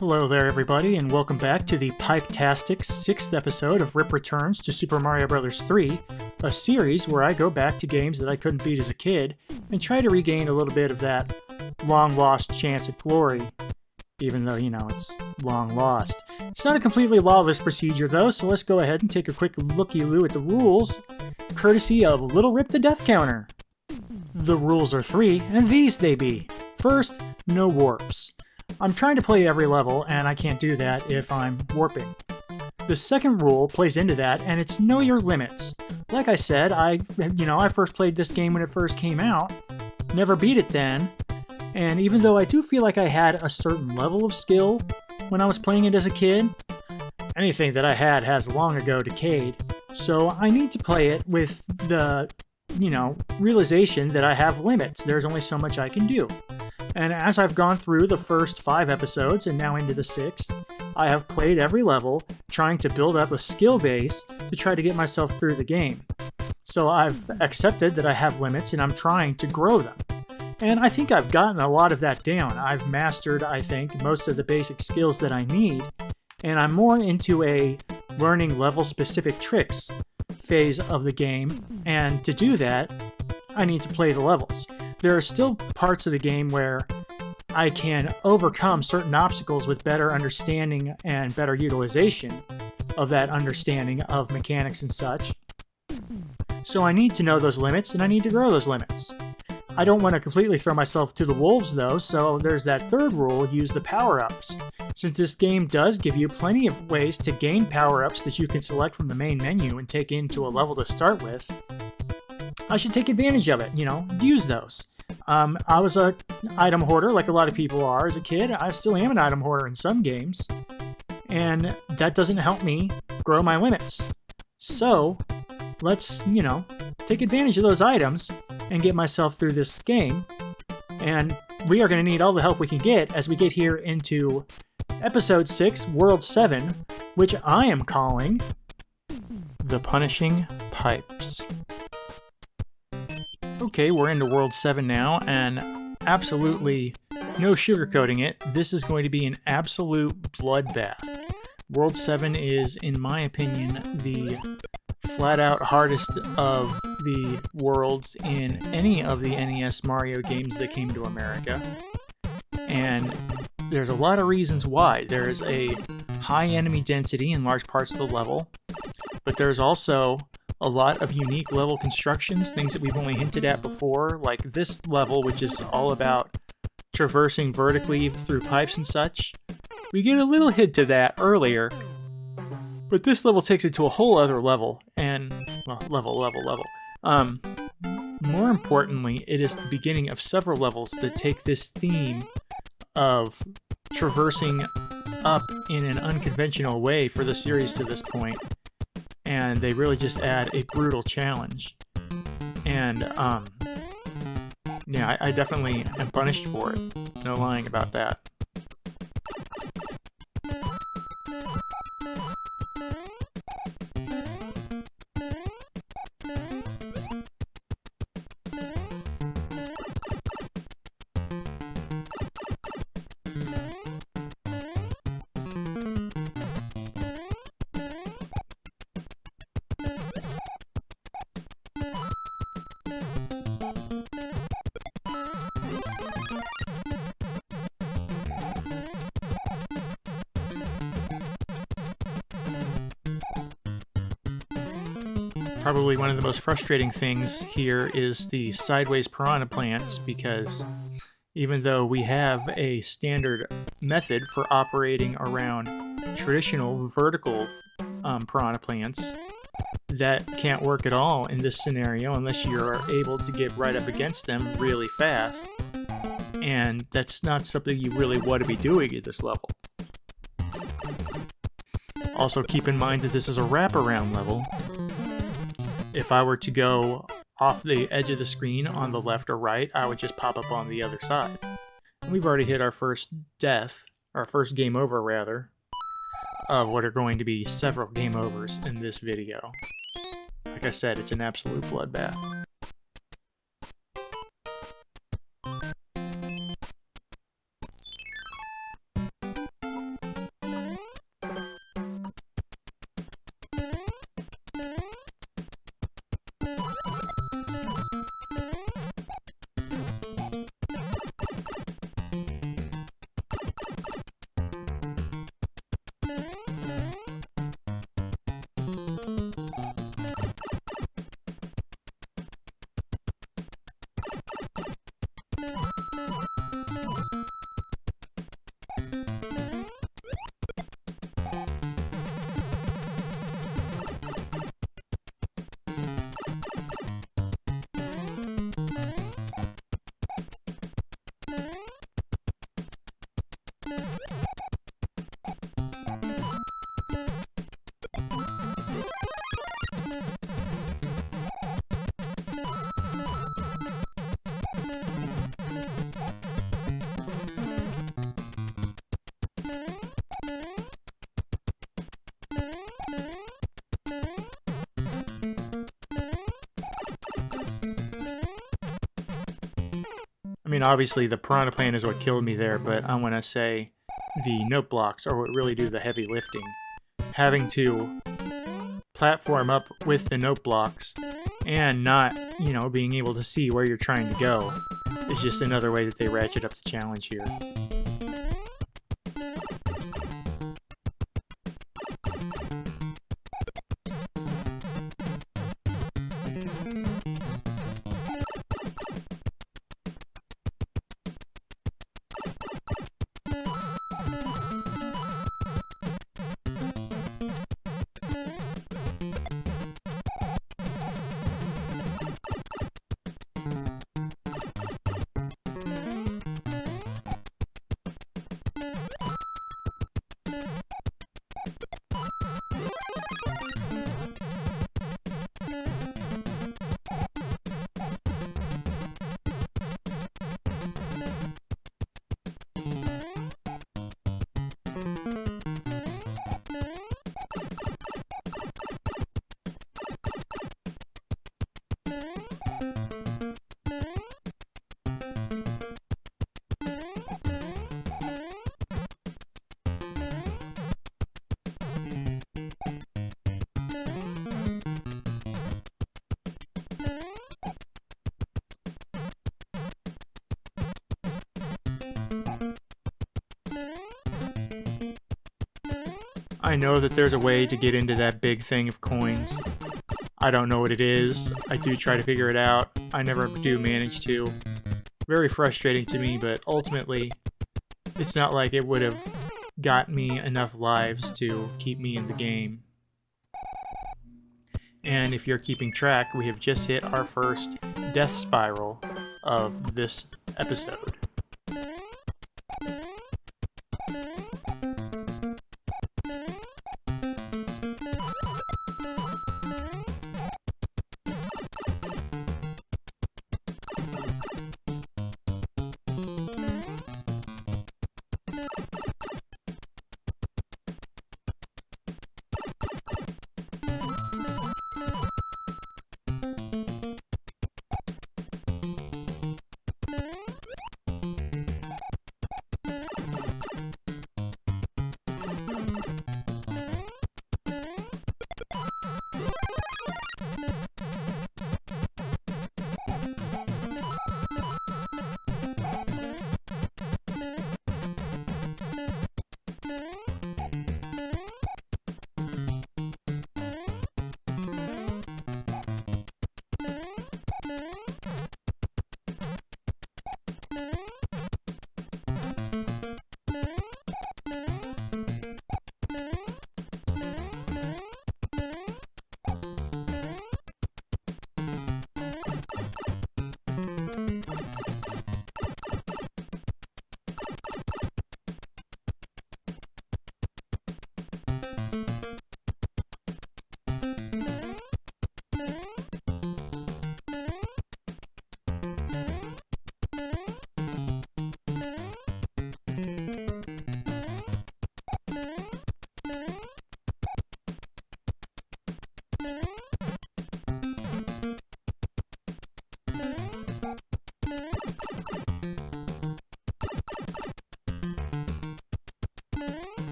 Hello there everybody, and welcome back to the Pipe-tastic 6th episode of Rip Returns to Super Mario Bros. 3, a series where I go back to games that I couldn't beat as a kid and try to regain a little bit of that long-lost chance at glory, even though, it's long lost. It's not a completely lawless procedure though, so let's go ahead and take a quick looky-loo at the rules, courtesy of Little Rip the Death Counter. The rules are 3, and these they be. First, no warps. I'm trying to play every level, and I can't do that if I'm warping. The second rule plays into that, and it's know your limits. Like I said, I first played this game when it first came out, never beat it then, and even though I do feel like I had a certain level of skill when I was playing it as a kid, anything that I had has long ago decayed, so I need to play it with the, realization that I have limits. There's only so much I can do. And as I've gone through the first 5 episodes and now into the 6th, I have played every level, trying to build up a skill base to try to get myself through the game. So I've accepted that I have limits and I'm trying to grow them. And I think I've gotten a lot of that down. I've mastered, I think, most of the basic skills that I need, and I'm more into a learning level-specific tricks phase of the game, and to do that, I need to play the levels. There are still parts of the game where I can overcome certain obstacles with better understanding and better utilization of that understanding of mechanics and such. So I need to know those limits, and I need to grow those limits. I don't want to completely throw myself to the wolves though, so there's that third rule, use the power-ups. Since this game does give you plenty of ways to gain power-ups that you can select from the main menu and take into a level to start with, I should take advantage of it, use those. I was an item hoarder like a lot of people are as a kid. I still am an item hoarder in some games, and that doesn't help me grow my limits. So, let's, take advantage of those items and get myself through this game, and we are going to need all the help we can get as we get here into Episode 6, World 7, which I am calling The Punishing Pipes. Okay, we're into World 7 now, and absolutely no sugarcoating it, this is going to be an absolute bloodbath. World 7 is, in my opinion, the flat-out hardest of the worlds in any of the NES Mario games that came to America, and there's a lot of reasons why. There's a high enemy density in large parts of the level, but there's also a lot of unique level constructions, things that we've only hinted at before, like this level, which is all about traversing vertically through pipes and such. We get a little hint of that earlier, but this level takes it to a whole other level, and, level. More importantly, it is the beginning of several levels that take this theme of traversing up in an unconventional way for the series to this point, and they really just add a brutal challenge. And, I definitely am punished for it. No lying about that. Probably one of the most frustrating things here is the sideways piranha plants, because even though we have a standard method for operating around traditional vertical piranha plants, that can't work at all in this scenario unless you're able to get right up against them really fast, and that's not something you really want to be doing at this level. Also keep in mind that this is a wraparound level. If I were to go off the edge of the screen on the left or right, I would just pop up on the other side. And we've already hit our first death, our first game over rather, of what are going to be several game overs in this video. Like I said, it's an absolute bloodbath. mean, obviously the Piranha Plant is what killed me there, but I want to say the note blocks are what really do the heavy lifting. Having to platform up with the note blocks and not, being able to see where you're trying to go is just another way that they ratchet up the challenge here. I know that there's a way to get into that big thing of coins. I don't know what it is. I do try to figure it out. I never do manage to. Very frustrating to me, but ultimately, it's not like it would have got me enough lives to keep me in the game. And if you're keeping track, we have just hit our first death spiral of this episode.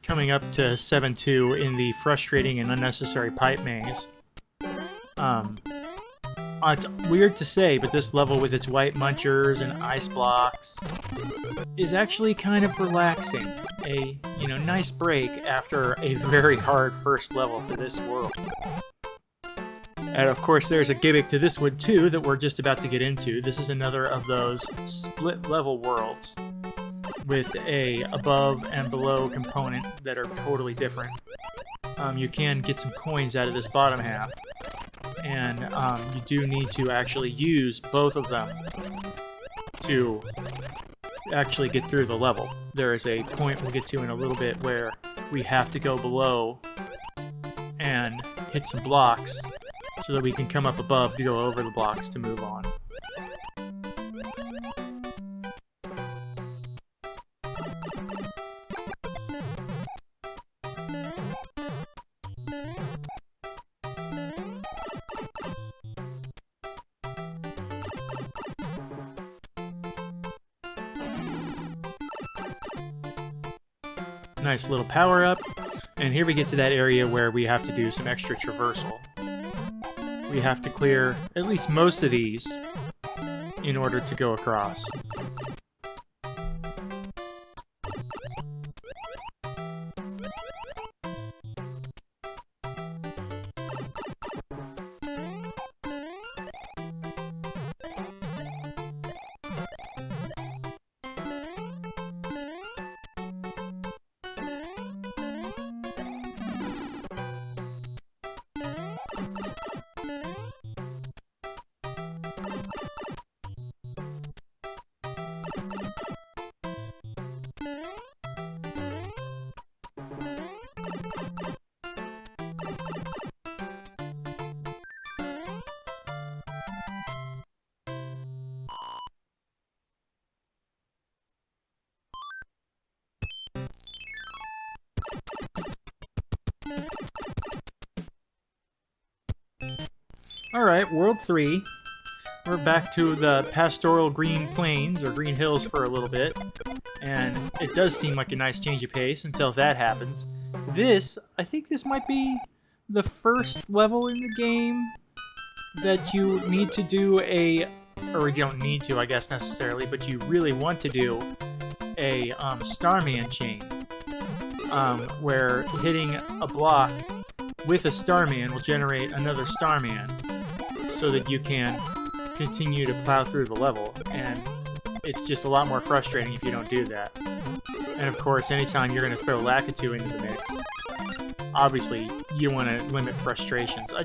Coming up to 7-2 in the frustrating and unnecessary pipe maze. It's weird to say, but this level with its white munchers and ice blocks is actually kind of relaxing. A, nice break after a very hard first level to this world. And of course there's a gimmick to this one too that we're just about to get into. This is another of those split level worlds with a above and below component that are totally different. you can get some coins out of this bottom half. And you do need to actually use both of them to actually get through the level. There is a point we'll get to in a little bit where we have to go below and hit some blocks so that we can come up above to go over the blocks to move on. Nice little power up, and here we get to that area where we have to do some extra traversal. We have to clear at least most of these in order to go across. Alright, World 3. We're back to the pastoral green plains, or green hills for a little bit. And it does seem like a nice change of pace until that happens. I think this might be the first level in the game that you need to do or you don't need to, I guess, necessarily, but you really want to do a Starman chain. Where hitting a block with a Starman will generate another Starman, so that you can continue to plow through the level, and it's just a lot more frustrating if you don't do that. And of course, anytime you're going to throw Lakitu into the mix, obviously you don't want to limit frustrations. I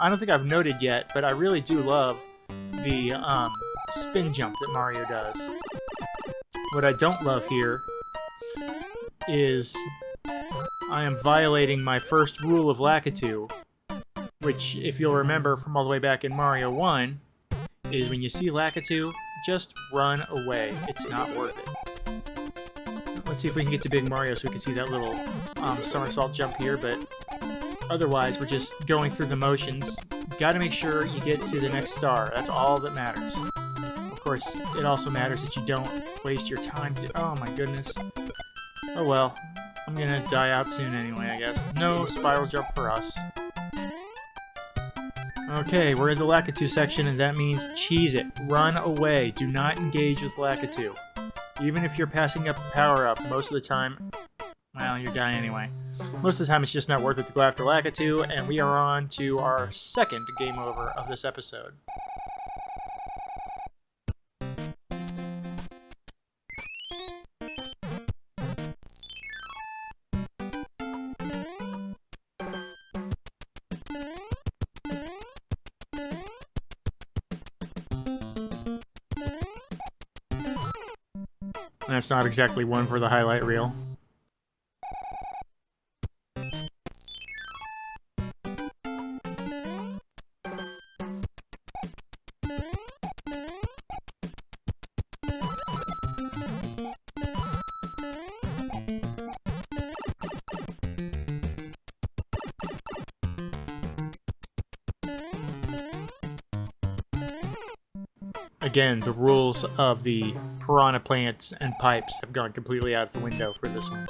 don't think I've noted yet, but I really do love the spin jump that Mario does. What I don't love here is I am violating my first rule of Lakitu, which, if you'll remember from all the way back in Mario 1, is when you see Lakitu, just run away. It's not worth it. Let's see if we can get to Big Mario so we can see that little somersault jump here, but otherwise we're just going through the motions. Gotta make sure you get to the next star. That's all that matters. Of course, it also matters that you don't waste your time oh my goodness. Oh well. I'm gonna die out soon anyway, I guess. No spiral jump for us. Okay, we're in the Lakitu section, and that means cheese it. Run away. Do not engage with Lakitu. Even if you're passing up a power-up, most of the time... Well, you're dying anyway. Most of the time, it's just not worth it to go after Lakitu, and we are on to our second game over of this episode. That's not exactly one for the highlight reel. Again, the rules of the piranha plants and pipes have gone completely out of the window for this one.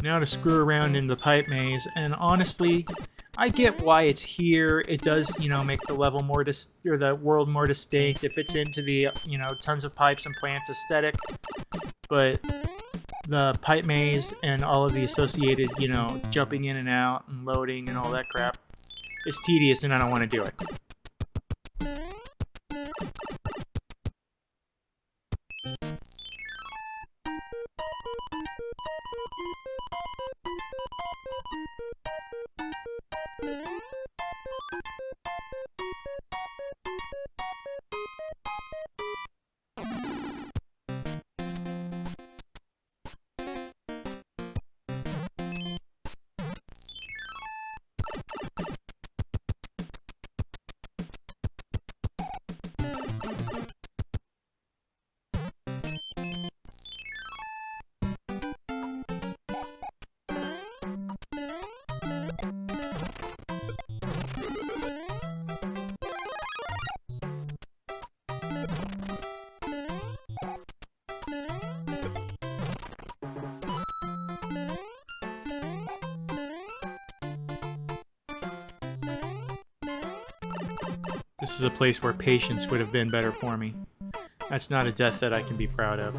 Now to screw around in the pipe maze, and honestly, I get why it's here. It does, make the level more or the world more distinct. It fits into the, tons of pipes and plants aesthetic. But the pipe maze and all of the associated, jumping in and out and loading and all that crap is tedious, and I don't want to do it. This is a place where patience would have been better for me. That's not a death that I can be proud of.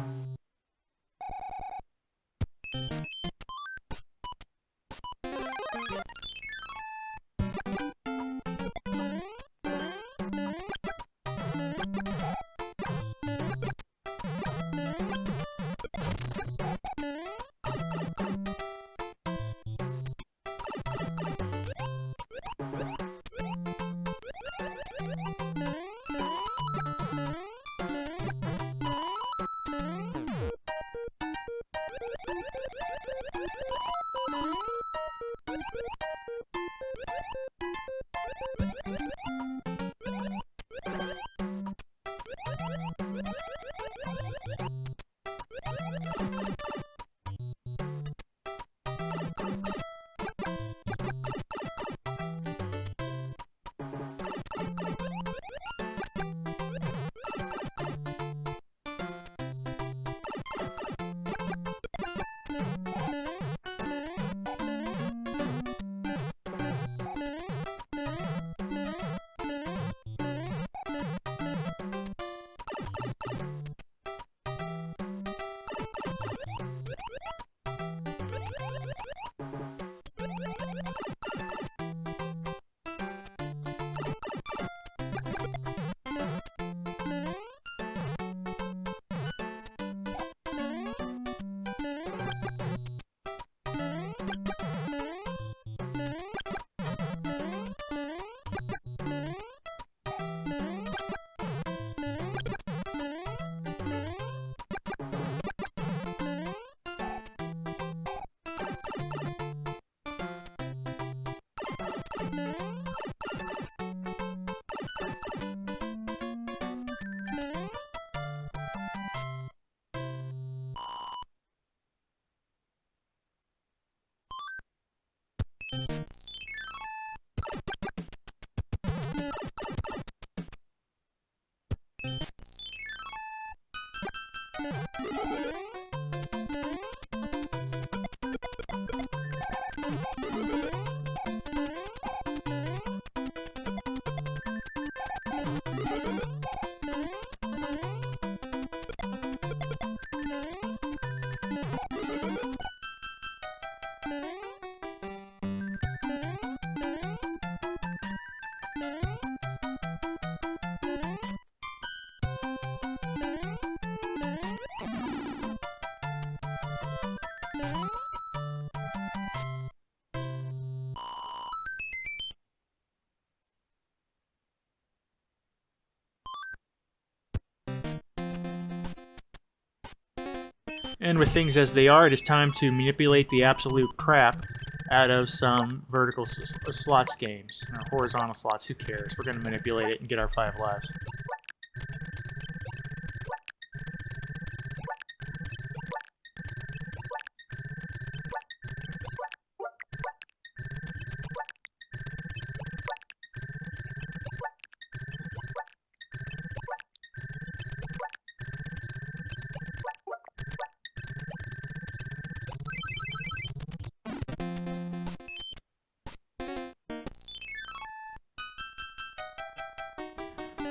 And with things as they are, it is time to manipulate the absolute crap out of some vertical slots games. Or horizontal slots, who cares? We're going to manipulate it and get our 5 lives.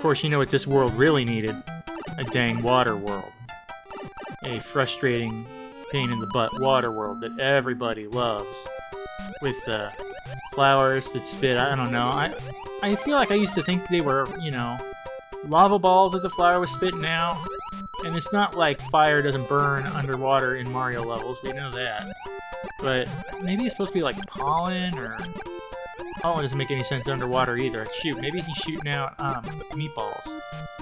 course, you know what this world really needed? A dang water world. A frustrating, pain in the butt water world that everybody loves. With flowers that spit, I don't know. I feel like I used to think they were, you know, lava balls that the flower was spitting out. And it's not like fire doesn't burn underwater in Mario levels, we know that. But maybe it's supposed to be like pollen, or... Pollen doesn't make any sense underwater either. Shoot, maybe he's shooting out meatballs.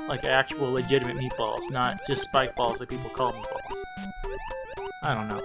Like actual legitimate meatballs, not just spike balls that people call meatballs. I don't know.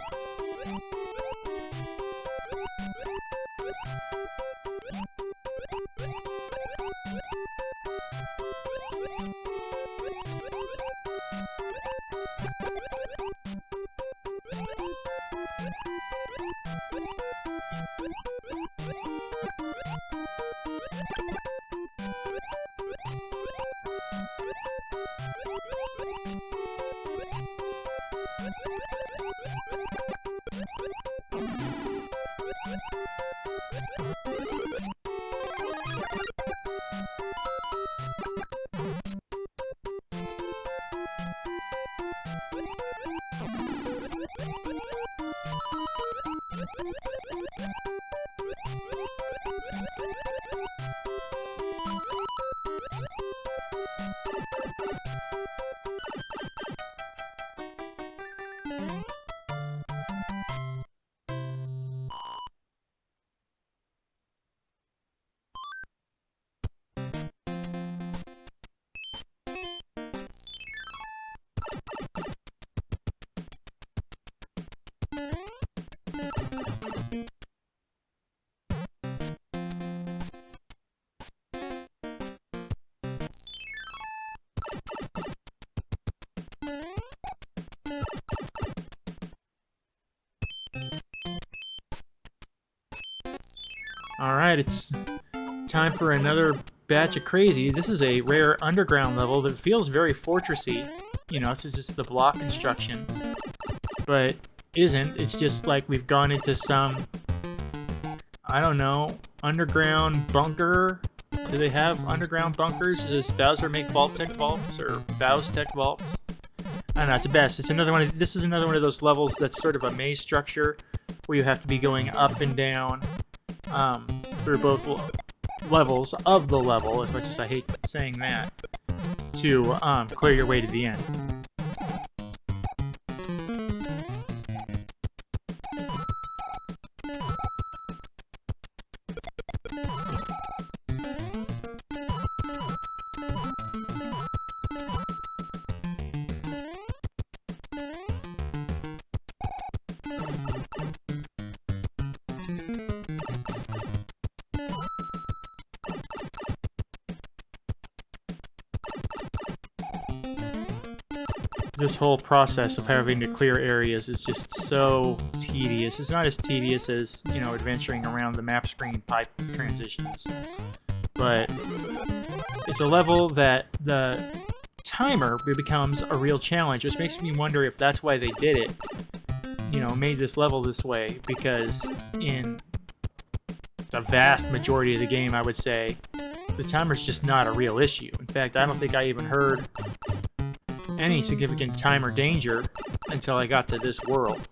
Alright, it's time for another batch of crazy. This is a rare underground level that feels very fortressy. You know, it's just the block construction. But isn't. It's just like we've gone into some, I don't know, underground bunker. Do they have underground bunkers? Does Bowser make Vault-Tec vaults or Bowser-Tec vaults? I don't know, it's the best. It's another one. This is another one of those levels that's sort of a maze structure where you have to be going up and down through both levels of the level, as much as I hate saying that, to clear your way to the end. This whole process of having to clear areas is just so tedious. It's not as tedious as, you know, adventuring around the map screen pipe transitions. But it's a level that the timer becomes a real challenge, which makes me wonder if that's why they did it. You know, made this level this way, because in the vast majority of the game, I would say, the timer's just not a real issue. In fact, I don't think I even heard any significant timer danger until I got to this world.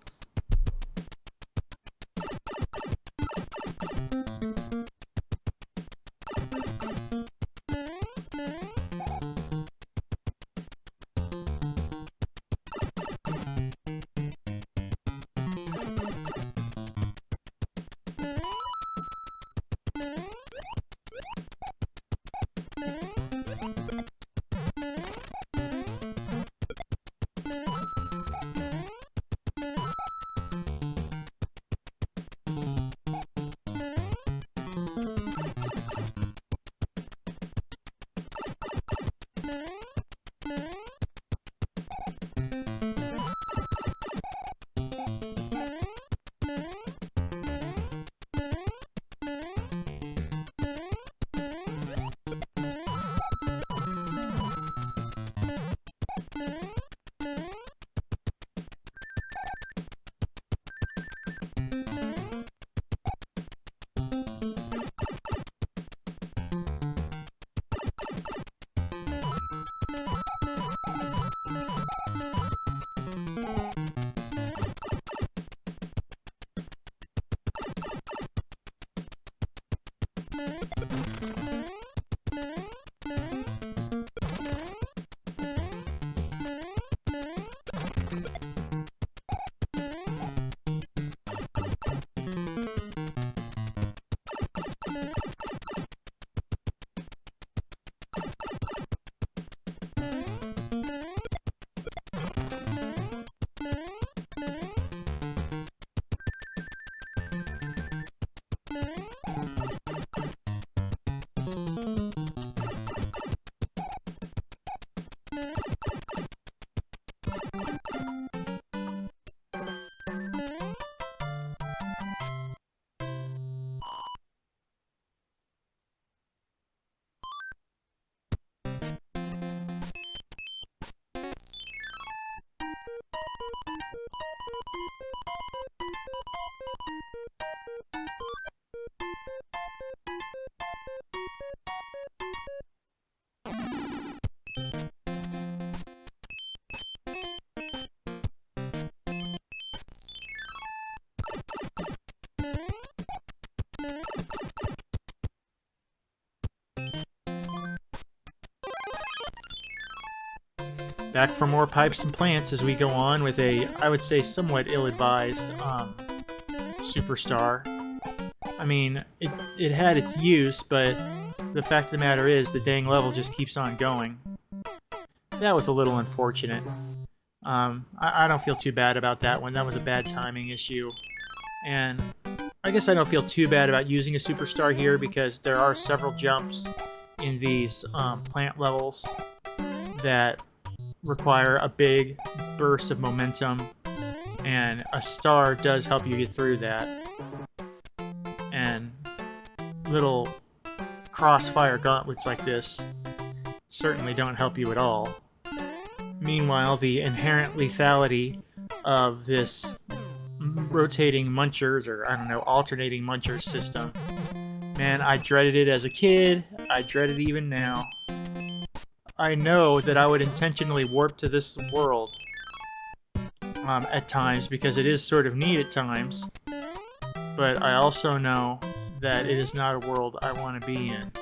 Back for more pipes and plants as we go on with a, I would say, somewhat ill-advised superstar. I mean, it had its use, but the fact of the matter is the dang level just keeps on going. That was a little unfortunate. I don't feel too bad about that one. That was a bad timing issue. And I guess I don't feel too bad about using a superstar here because there are several jumps in these plant levels that require a big burst of momentum, and a star does help you get through that. And little crossfire gauntlets like this certainly don't help you at all. Meanwhile, the inherent lethality of this rotating munchers, or I don't know, alternating munchers system, man, I dreaded it as a kid. I dread it even now. I know that I would intentionally warp to this world at times because it is sort of neat at times, but I also know that it is not a world I want to be in.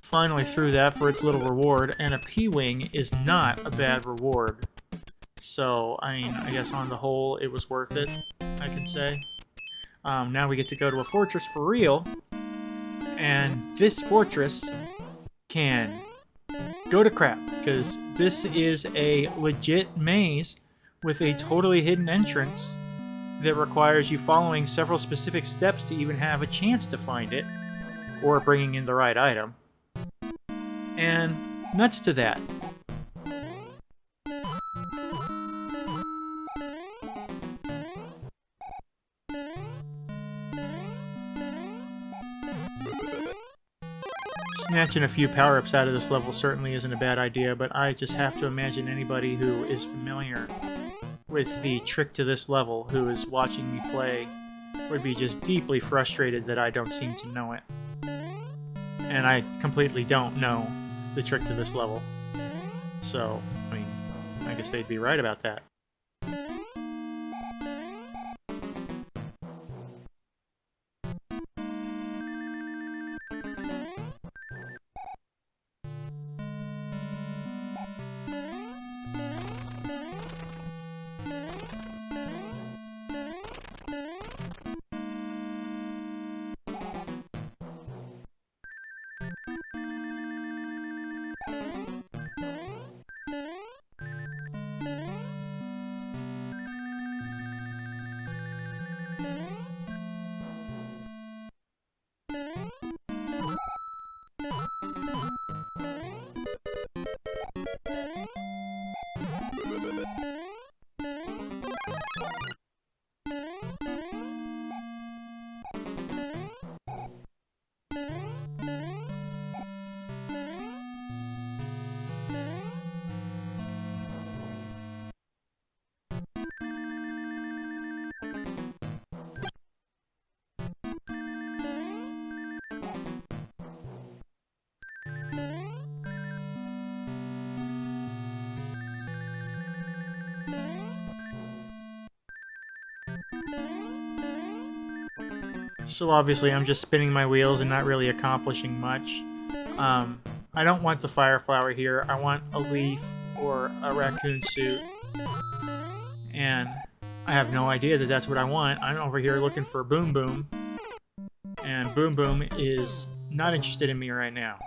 Finally through that for its little reward, and a P-Wing is not a bad reward. So, I mean, I guess on the whole, it was worth it, I can say. Now we get to go to a fortress for real, and this fortress can go to crap, because this is a legit maze with a totally hidden entrance that requires you following several specific steps to even have a chance to find it, or bringing in the right item. And nuts to that. Snatching a few power-ups out of this level certainly isn't a bad idea, but I just have to imagine anybody who is familiar with the trick to this level, who is watching me play, would be just deeply frustrated that I don't seem to know it. And I completely don't know the trick to this level. So, I mean, I guess they'd be right about that. So obviously I'm just spinning my wheels and not really accomplishing much. I don't want the fire flower here. I want a leaf or a raccoon suit. And I have no idea that that's what I want. I'm over here looking for Boom Boom. And Boom Boom is not interested in me right now.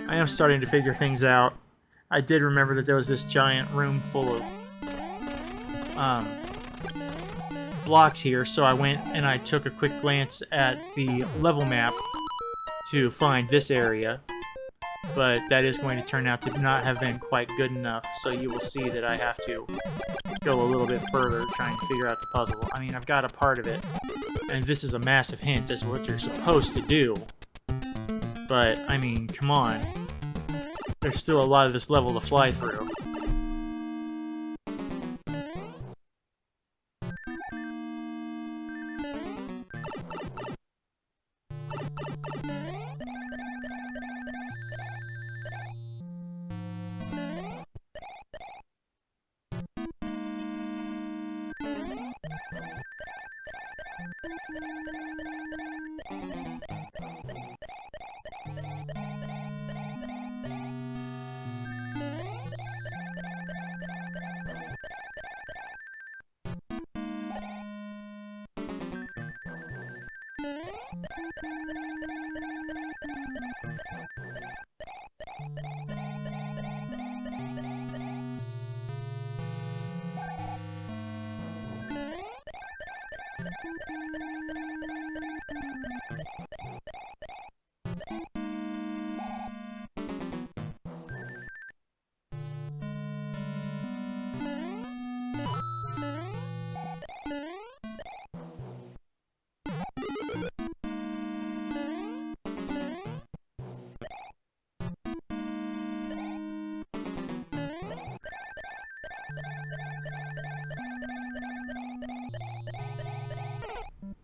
I am starting to figure things out. I did remember that there was this giant room full of blocks here, so I went and I took a quick glance at the level map to find this area, but that is going to turn out to not have been quite good enough, so you will see that I have to go a little bit further trying to figure out the puzzle. I mean, I've got a part of it, and this is a massive hint as to what you're supposed to do, but, I mean, come on. There's still a lot of this level to fly through.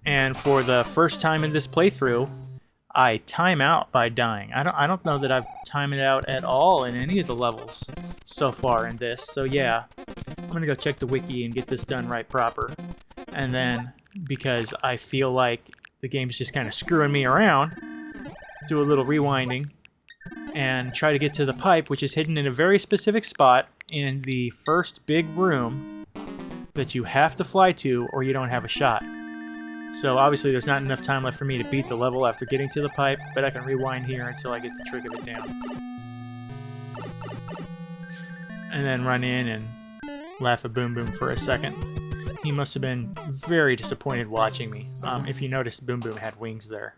And for the first time in this playthrough, I time out by dying. I don't know that I've timed it out at all in any of the levels so far in this. So yeah, I'm gonna go check the wiki and get this done right proper. And then, because I feel like the game's just kind of screwing me around, do a little rewinding and try to get to the pipe, which is hidden in a very specific spot in the first big room that you have to fly to or you don't have a shot. So obviously there's not enough time left for me to beat the level after getting to the pipe, but I can rewind here until I get the trick of it down. And then run in and laugh at Boom Boom for a second. He must have been very disappointed watching me. If you noticed, Boom Boom had wings there.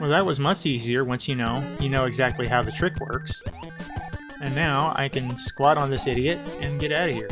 Well, that was much easier once you know exactly how the trick works. And now I can squat on this idiot and get out of here.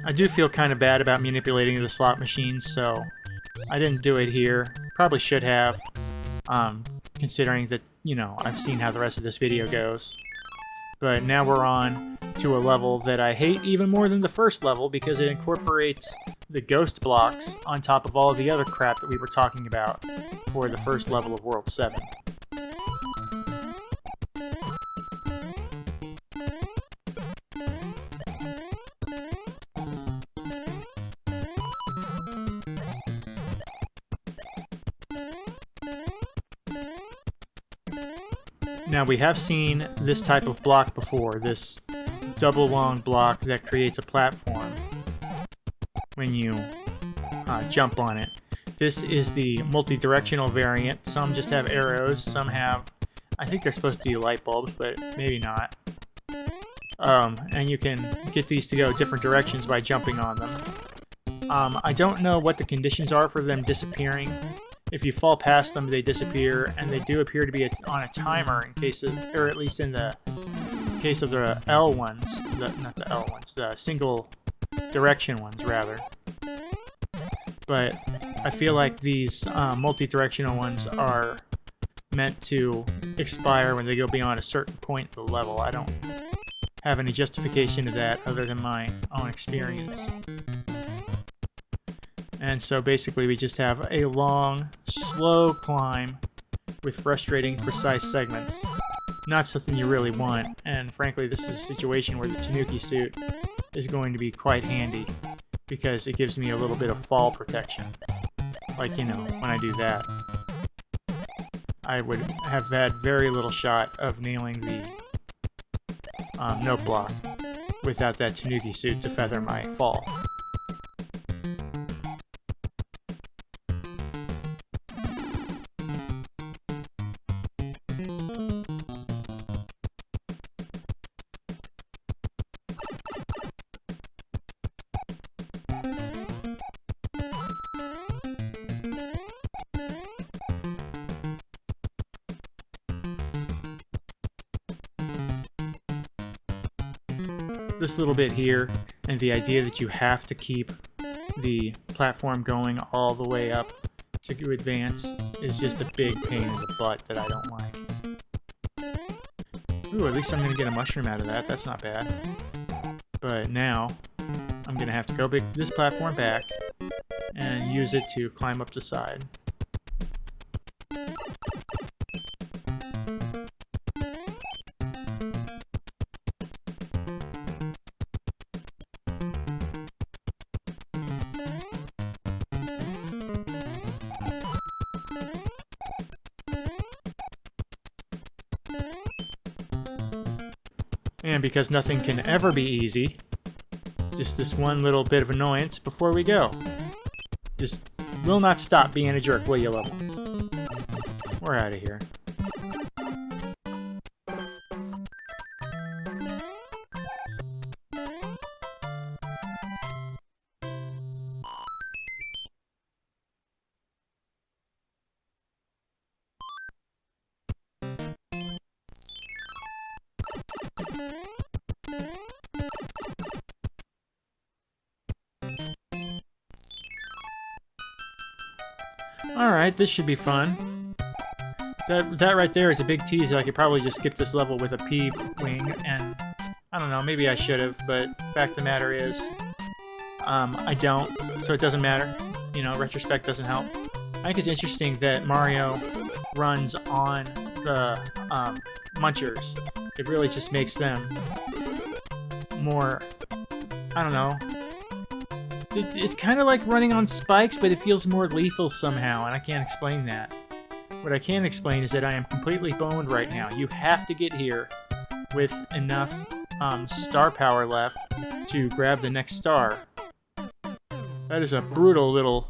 I do feel kind of bad about manipulating the slot machines, so I didn't do it here. Probably should have, considering that, I've seen how the rest of this video goes. But now we're on to a level that I hate even more than the first level because it incorporates the ghost blocks on top of all of the other crap that we were talking about for the first level of World 7. Now, we have seen this type of block before, this double long block that creates a platform when you jump on it. This is the multi-directional variant. Some just have arrows, some have, I think they're supposed to be light bulbs, but maybe not. And you can get these to go different directions by jumping on them. I don't know what the conditions are for them disappearing. If you fall past them, they disappear, and they do appear to be on a timer in case of, or at least in the case of the L ones, not the L ones, the single direction ones, rather. But I feel like these multi-directional ones are meant to expire when they go beyond a certain point of the level. I don't have any justification to that other than my own experience. And so basically we just have a long, slow climb with frustrating, precise segments. Not something you really want, and frankly this is a situation where the Tanuki suit is going to be quite handy because it gives me a little bit of fall protection. Like, when I do that. I would have had very little shot of nailing the note block without that Tanuki suit to feather my fall. This little bit here, and the idea that you have to keep the platform going all the way up to advance is just a big pain in the butt that I don't like. Ooh, at least I'm going to get a mushroom out of that. That's not bad. But now, I'm going to have to go this platform back and use it to climb up the side. And because nothing can ever be easy, just this one little bit of annoyance before we go. Just will not stop being a jerk, will you, level? We're out of here. Alright, this should be fun. That right there is a big tease that I could probably just skip this level with a P-wing, and I don't know, maybe I should have, but fact of the matter is, I don't, so it doesn't matter. You know, retrospect doesn't help. I think it's interesting that Mario runs on the Munchers. It really just makes them more, I don't know. It's kind of like running on spikes, but it feels more lethal somehow, and I can't explain that. What I can explain is that I am completely boned right now. You have to get here with enough star power left to grab the next star. That is a brutal little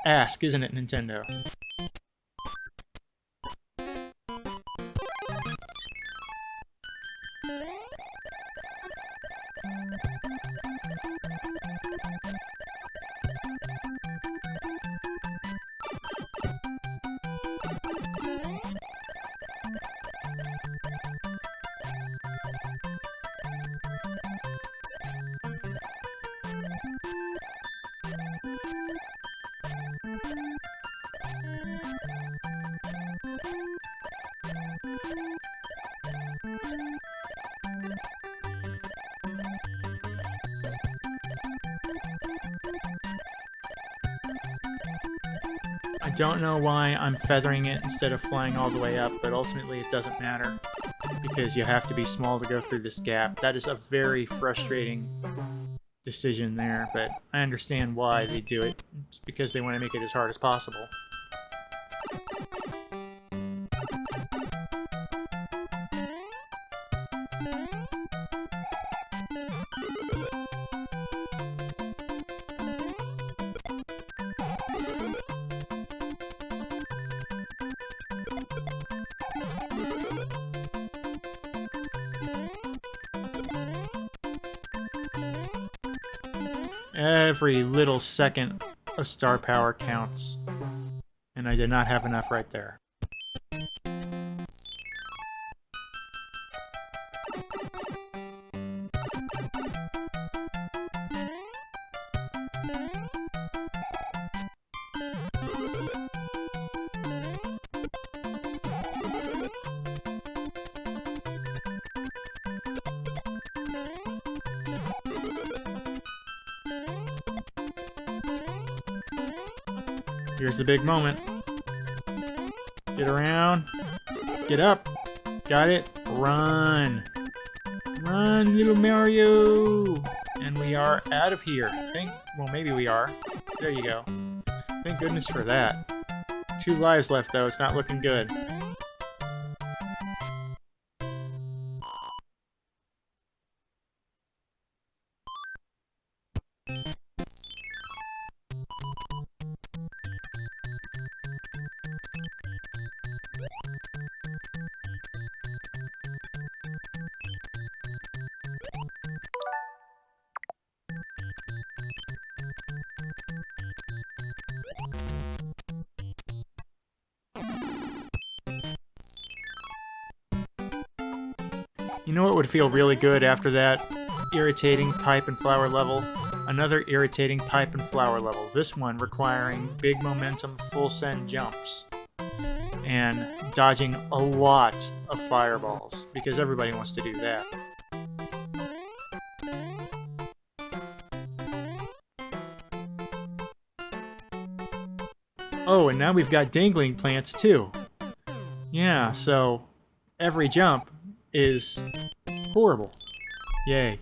ask, isn't it, Nintendo? I don't know why I'm feathering it instead of flying all the way up, but ultimately it doesn't matter, because you have to be small to go through this gap. That is a very frustrating decision there, but I understand why they do it. It's because they want to make it as hard as possible. Every little second of star power counts, and I did not have enough right there. Here's the big moment. Get around. Get up. Got it. Run. Run, little Mario. And we are out of here. Well, maybe we are. There you go. Thank goodness for that. 2 lives left, though. It's not looking good. You know what would feel really good after that irritating pipe and flower level? Another irritating pipe and flower level. This one requiring big momentum full send jumps. And dodging a lot of fireballs, because everybody wants to do that. Oh, and now we've got dangling plants too. Yeah, so every jump is horrible. Yay.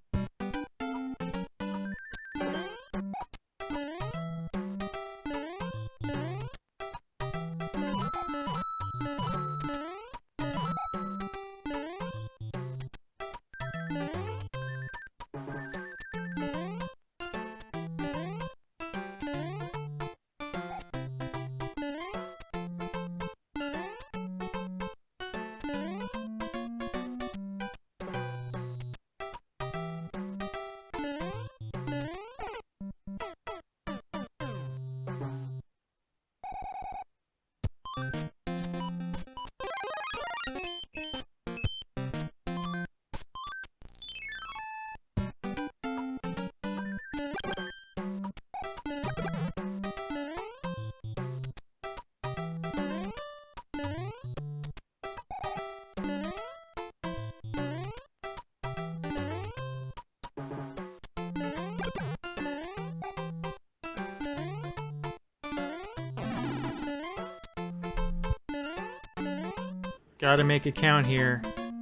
Gotta make it count here.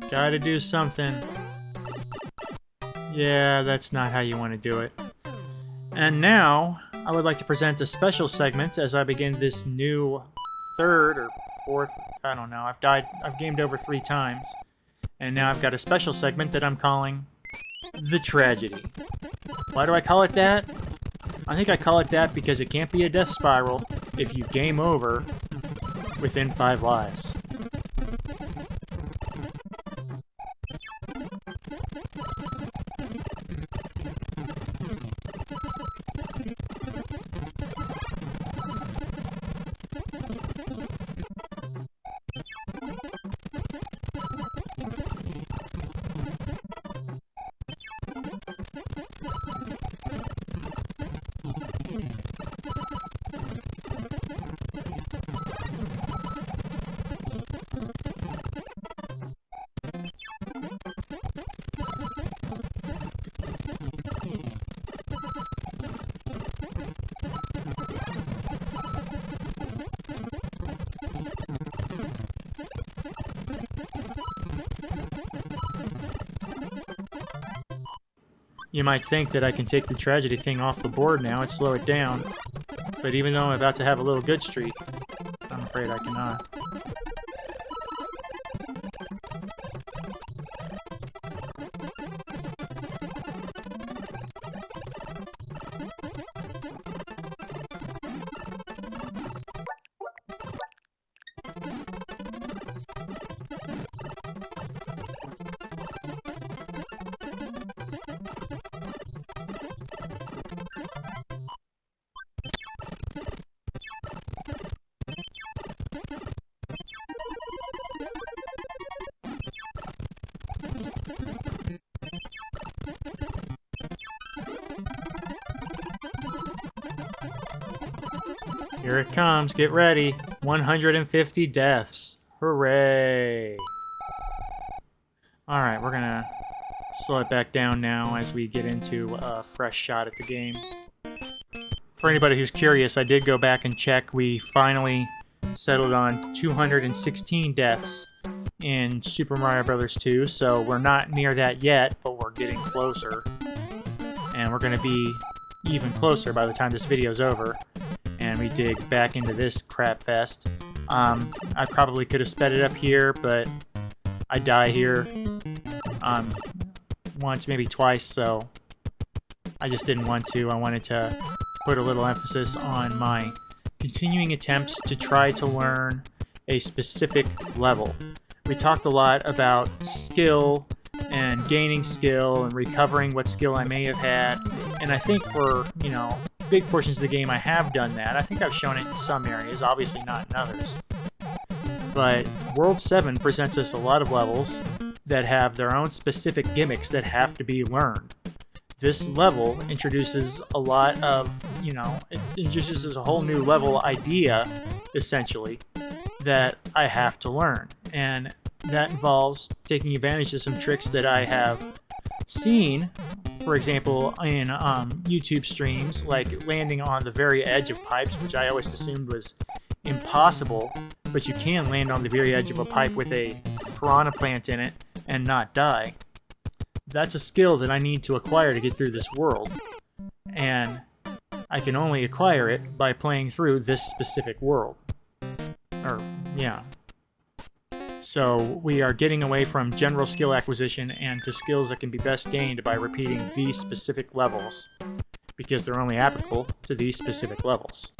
Gotta do something. Yeah, that's not how you want to do it. And now, I would like to present a special segment as I begin this new third or fourth, I don't know, I've gamed over 3 times. And now I've got a special segment that I'm calling The Tragedy. Why do I call it that? I think I call it that because it can't be a death spiral if you game over within 5 lives. You might think that I can take the tragedy thing off the board now and slow it down, but even though I'm about to have a little good streak, I'm afraid I cannot. Here it comes, get ready. 150 deaths. Hooray! Alright, we're gonna slow it back down now as we get into a fresh shot at the game. For anybody who's curious, I did go back and check. We finally settled on 216 deaths in Super Mario Bros. 2, so we're not near that yet, but we're getting closer. And we're gonna be even closer by the time this video's over. And we dig back into this crap fest. I probably could have sped it up here, but I die here once, maybe twice, so I just didn't want to. I wanted to put a little emphasis on my continuing attempts to try to learn a specific level. We talked a lot about skill and gaining skill and recovering what skill I may have had, and I think for, you know, big portions of the game I have done that. I think I've shown it in some areas, obviously not in others. But World 7 presents us a lot of levels that have their own specific gimmicks that have to be learned. This level introduces a lot of, you know, it introduces a whole new level idea, essentially, that I have to learn. And that involves taking advantage of some tricks that I have seen, for example, in YouTube streams, like landing on the very edge of pipes, which I always assumed was impossible, but you can land on the very edge of a pipe with a piranha plant in it and not die. That's a skill that I need to acquire to get through this world, and I can only acquire it by playing through this specific world. Yeah. So we are getting away from general skill acquisition and to skills that can be best gained by repeating these specific levels, because they're only applicable to these specific levels.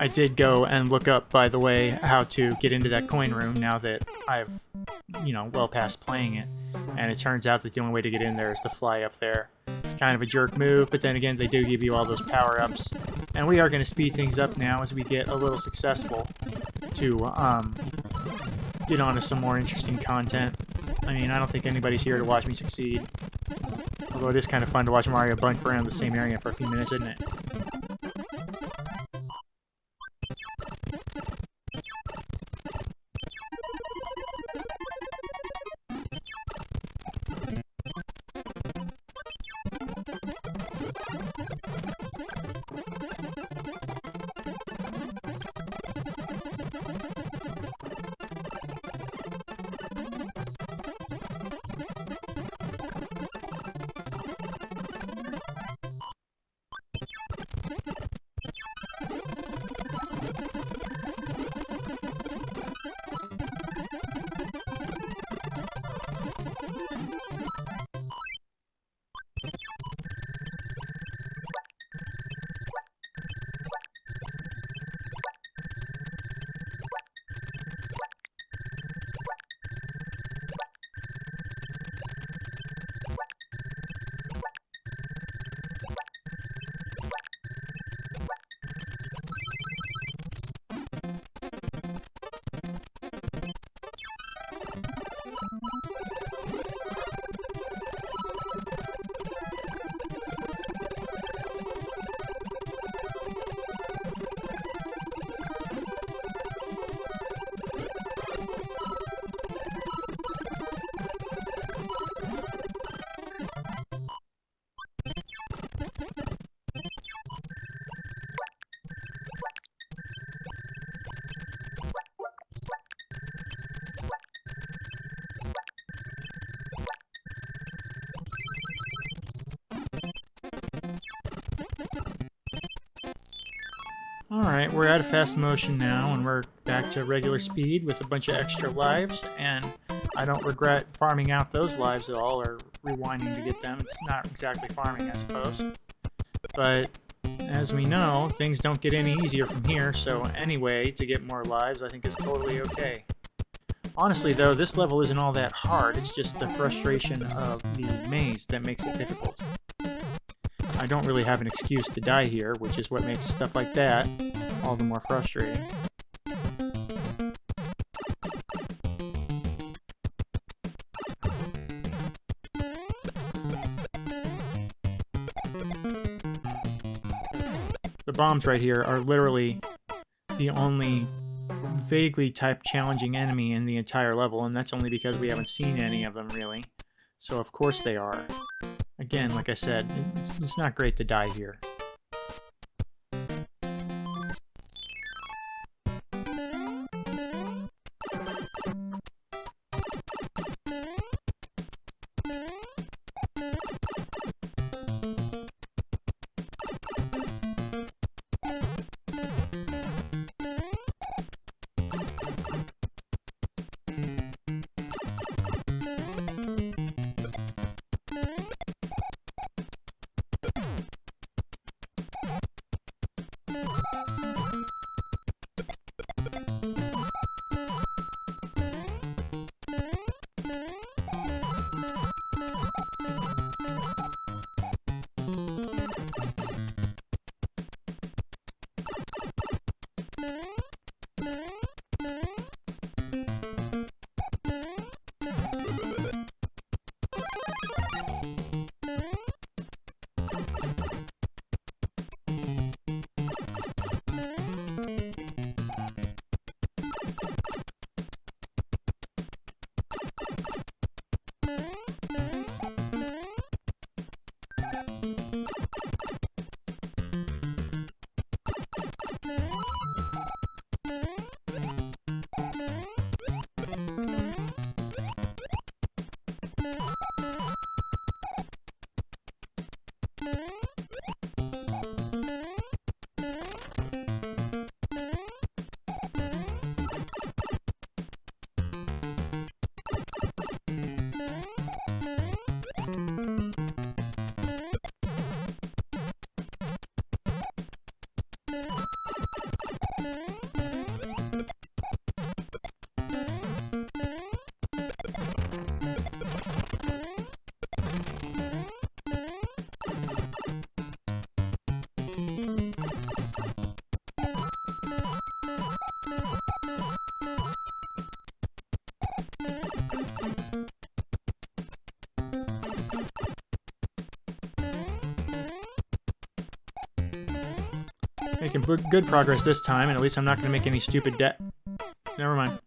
I did go and look up, by the way, how to get into that coin room now that I've, well past playing it. And it turns out that the only way to get in there is to fly up there. Kind of a jerk move, but then again, they do give you all those power-ups. And we are going to speed things up now as we get a little successful to get onto some more interesting content. I mean, I don't think anybody's here to watch me succeed. Although it is kind of fun to watch Mario bunk around the same area for a few minutes, isn't it? Alright, we're out of fast motion now, and we're back to regular speed with a bunch of extra lives, and I don't regret farming out those lives at all, or rewinding to get them. It's not exactly farming, I suppose. But, as we know, things don't get any easier from here, so anyway, to get more lives, I think is totally okay. Honestly, though, this level isn't all that hard, it's just the frustration of the maze that makes it difficult. I don't really have an excuse to die here, which is what makes stuff like that all the more frustrating. The bombs right here are literally the only vaguely type challenging enemy in the entire level, and that's only because we haven't seen any of them really. So of course they are. Again, like I said, it's not great to die here. Making good progress this time, and at least I'm not going to make any stupid Never mind.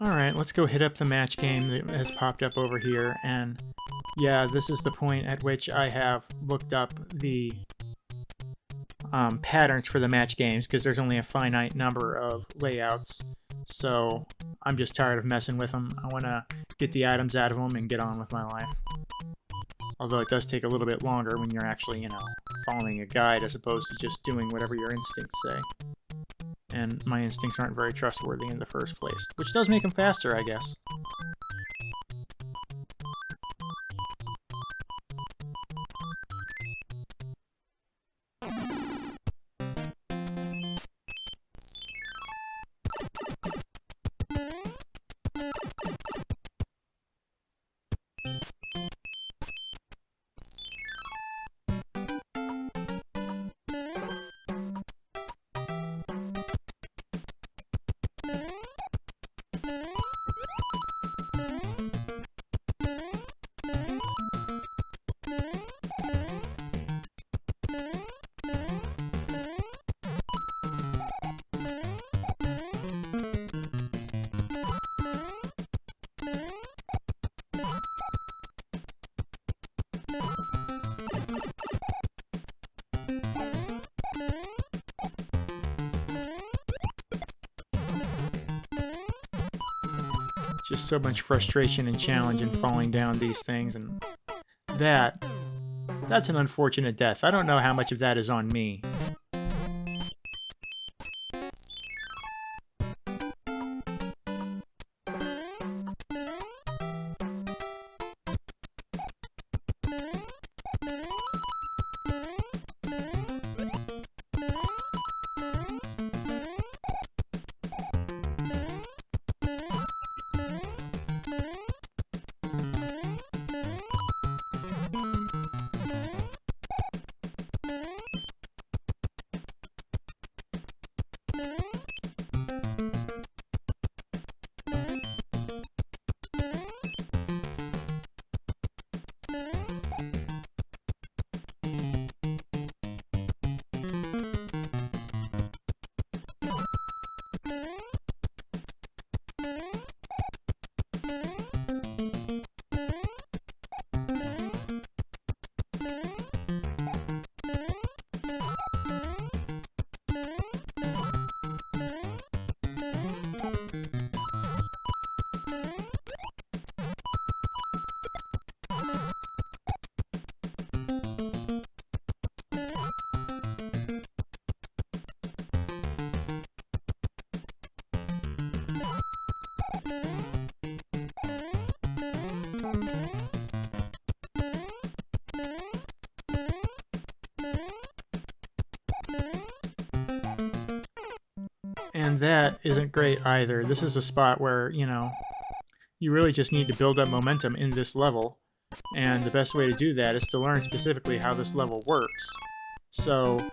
Alright, let's go hit up the match game that has popped up over here, and yeah, this is the point at which I have looked up the patterns for the match games, because there's only a finite number of layouts, so I'm just tired of messing with them. I want to get the items out of them and get on with my life. Although it does take a little bit longer when you're actually, you know, following a guide as opposed to just doing whatever your instincts say. And my instincts aren't very trustworthy in the first place, which does make them faster, I guess. Just so much frustration and challenge in falling down these things, and that's an unfortunate death. I don't know how much of that is on me. And that isn't great either. This is a spot where, you really just need to build up momentum in this level. And the best way to do that is to learn specifically how this level works. So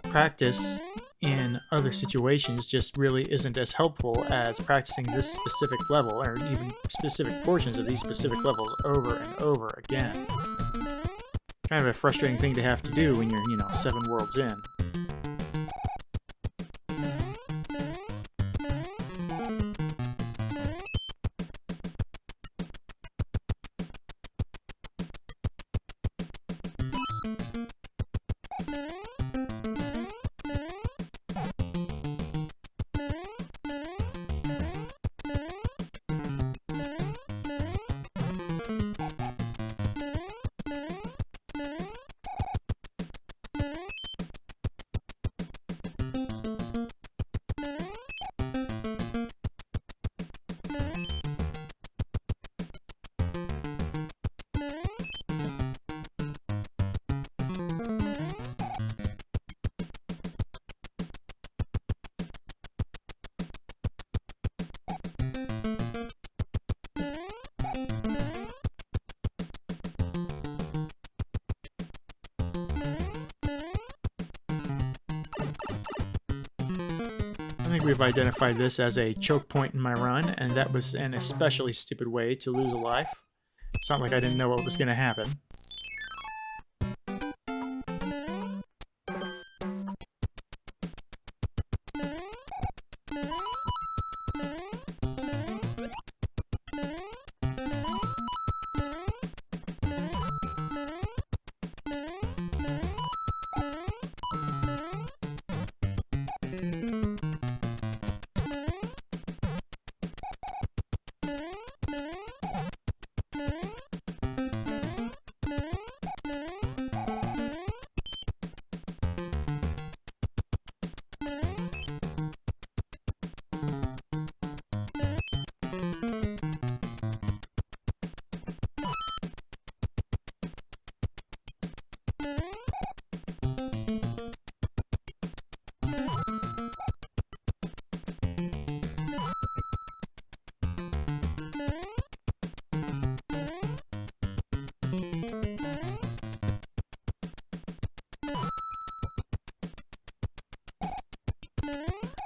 practice in other situations just really isn't as helpful as practicing this specific level, or even specific portions of these specific levels over and over again. Kind of a frustrating thing to have to do when you're, 7 worlds in. I think we've identified this as a choke point in my run, and that was an especially stupid way to lose a life. It's not like I didn't know what was going to happen.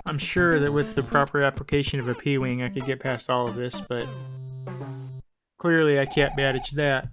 I'm sure that with the proper application of a P-Wing I could get past all of this, but clearly I can't manage that.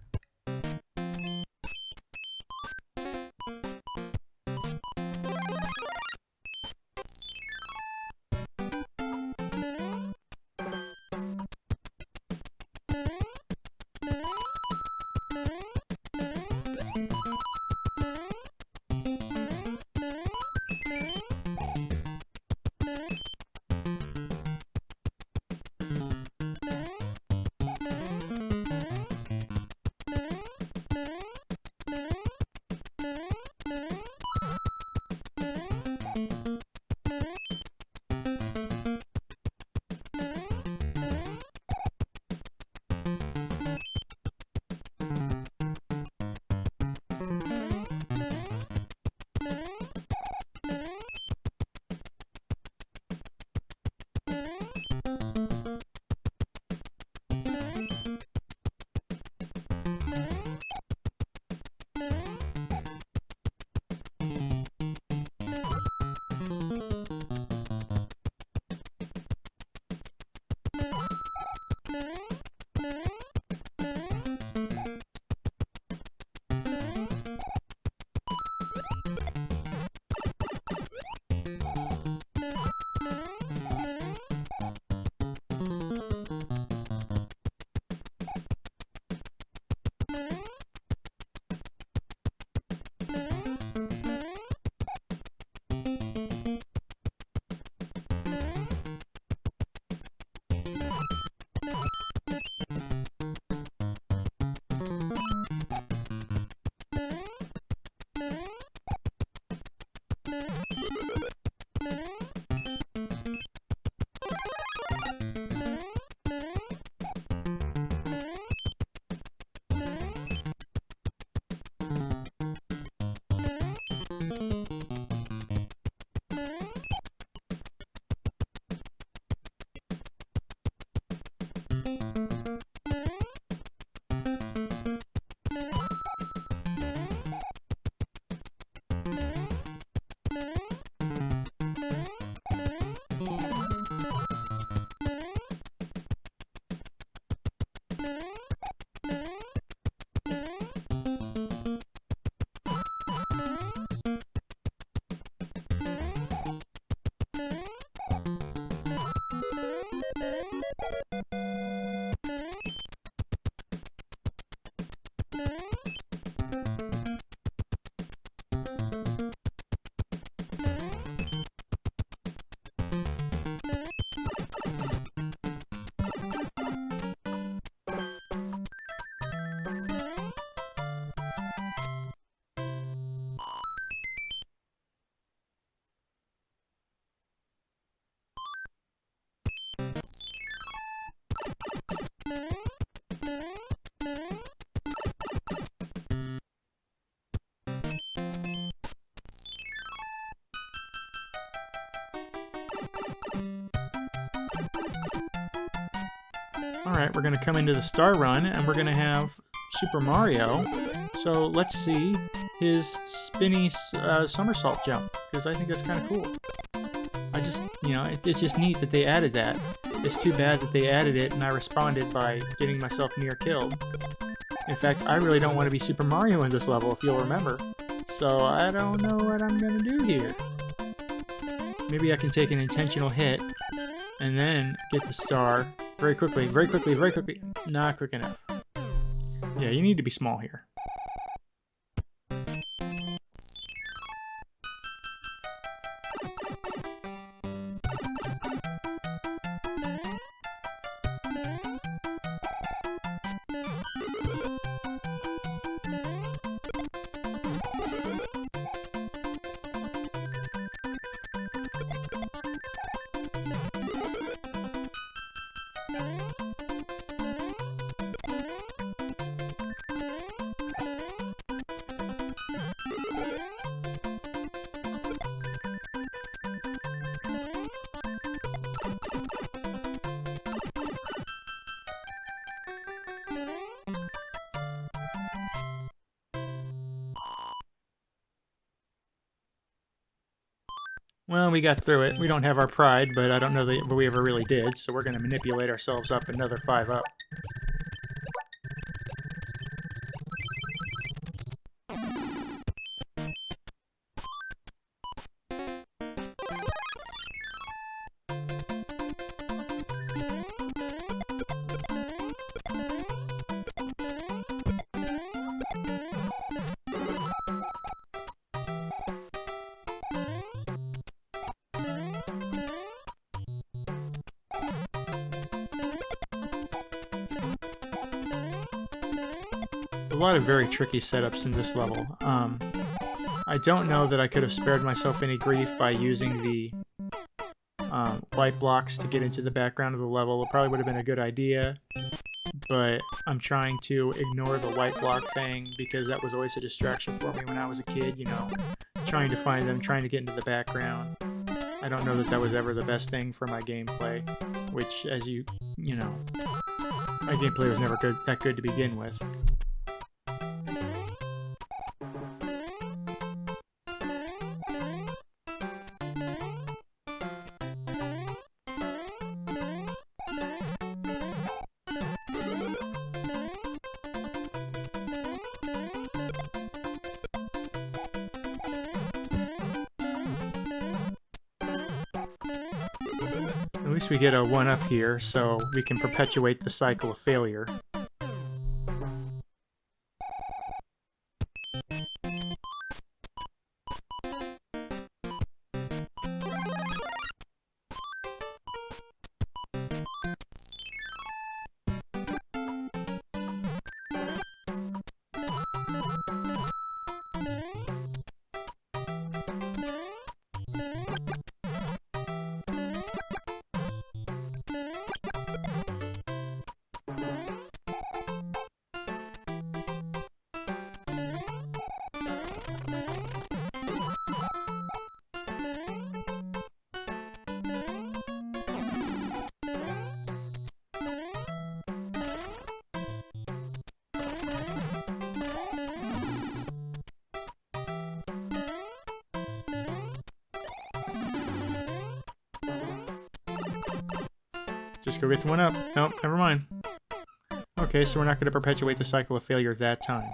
Alright, we're going to come into the Star Run, and we're going to have Super Mario. So let's see his spinny somersault jump, because I think that's kind of cool. I just, you know, it's just neat that they added that. It's too bad that they added it and I responded by getting myself near killed. In fact, I really don't want to be Super Mario in this level, if you'll remember. So I don't know what I'm going to do here. Maybe I can take an intentional hit and then get the star very quickly, very quickly, very quickly. Not quick enough. Yeah, you need to be small here. Well, we got through it. We don't have our pride, but I don't know that we ever really did, so we're going to manipulate ourselves up another 5 up. A lot of very tricky setups in this level. I don't know that I could have spared myself any grief by using the light blocks to get into the background of the level. It probably would have been a good idea, but I'm trying to ignore the light block thing because that was always a distraction for me when I was a kid, you know, trying to find them, trying to get into the background. I don't know that that was ever the best thing for my gameplay, which, as you know, my gameplay was never that good to begin with. At least we get a 1-up here, so we can perpetuate the cycle of failure. Just go get the 1-up. Nope, never mind. Okay, so we're not going to perpetuate the cycle of failure that time.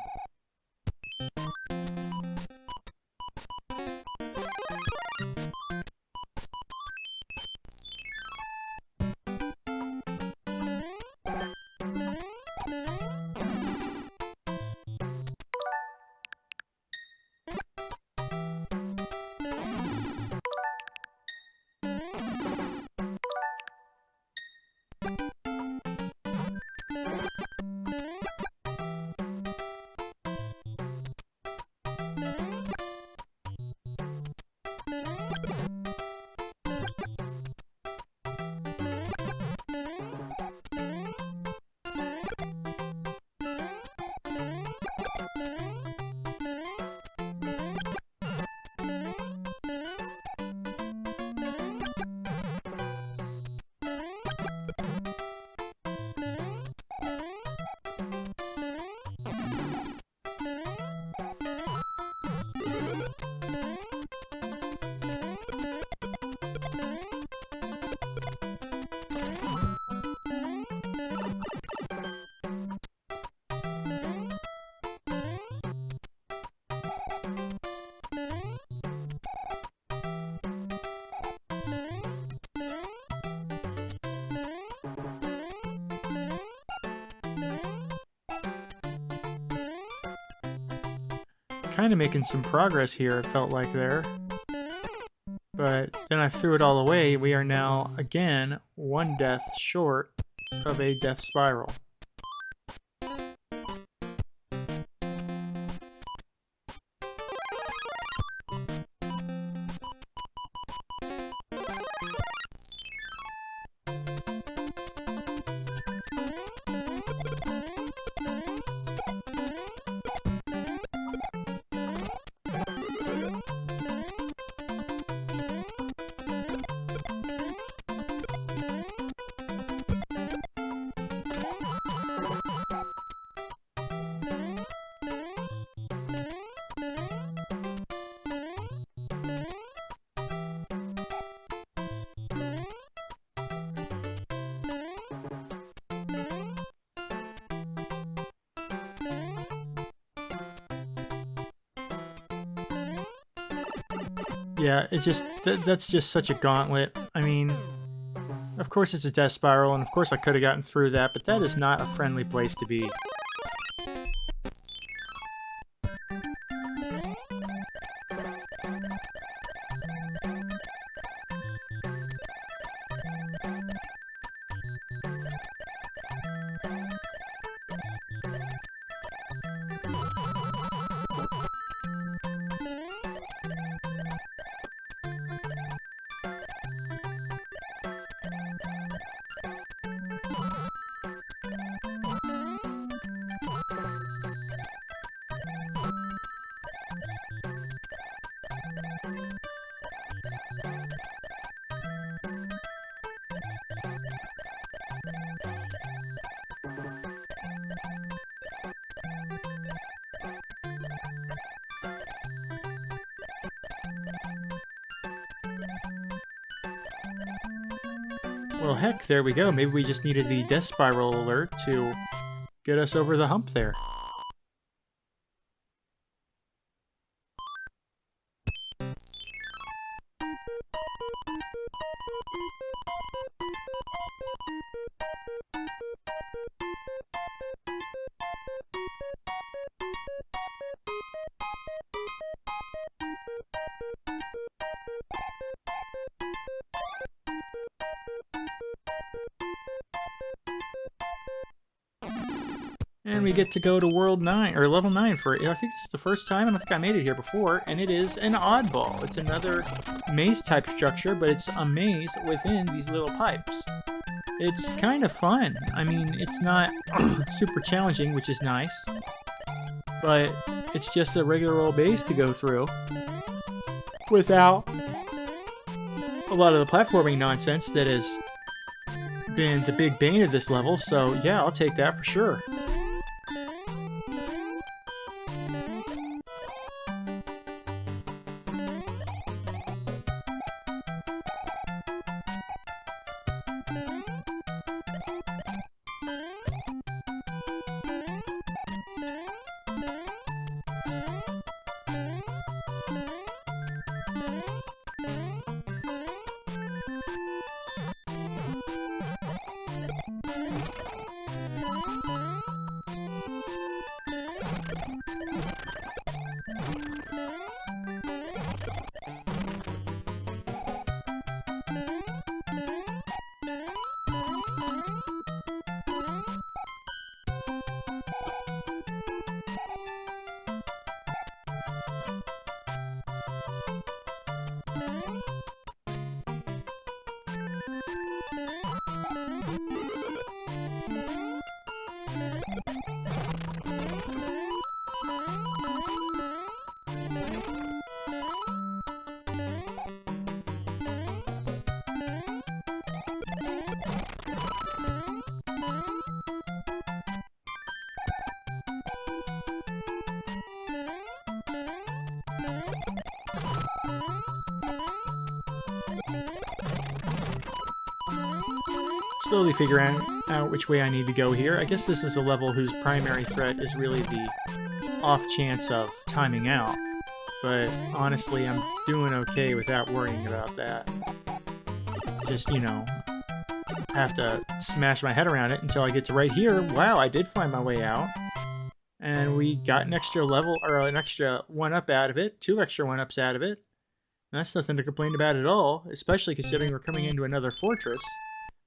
kind of making some progress here, it felt like there. But then I threw it all away. We are now, again, one death short of a death spiral. Yeah, it just that's just such a gauntlet. I mean, of course it's a death spiral, and of course I could have gotten through that, but that is not a friendly place to be. Well, heck, there we go. Maybe we just needed the death spiral alert to get us over the hump there. And we get to go to World 9, or Level 9 for, I think this is the first time, I don't think I made it here before, and it is an oddball. It's another maze-type structure, but it's a maze within these little pipes. It's kind of fun. I mean, it's not super challenging, which is nice, but it's just a regular old maze to go through without a lot of the platforming nonsense that has been the big bane of this level, so yeah, I'll take that for sure. Slowly figuring out which way I need to go here. I guess this is a level whose primary threat is really the off chance of timing out, but honestly I'm doing okay without worrying about that. Just, you know, have to smash my head around it until I get to right here. Wow, I did find my way out. And we got an extra level, or an extra 1-up out of it, 2 extra 1-ups out of it. That's nothing to complain about at all, especially considering we're coming into another fortress.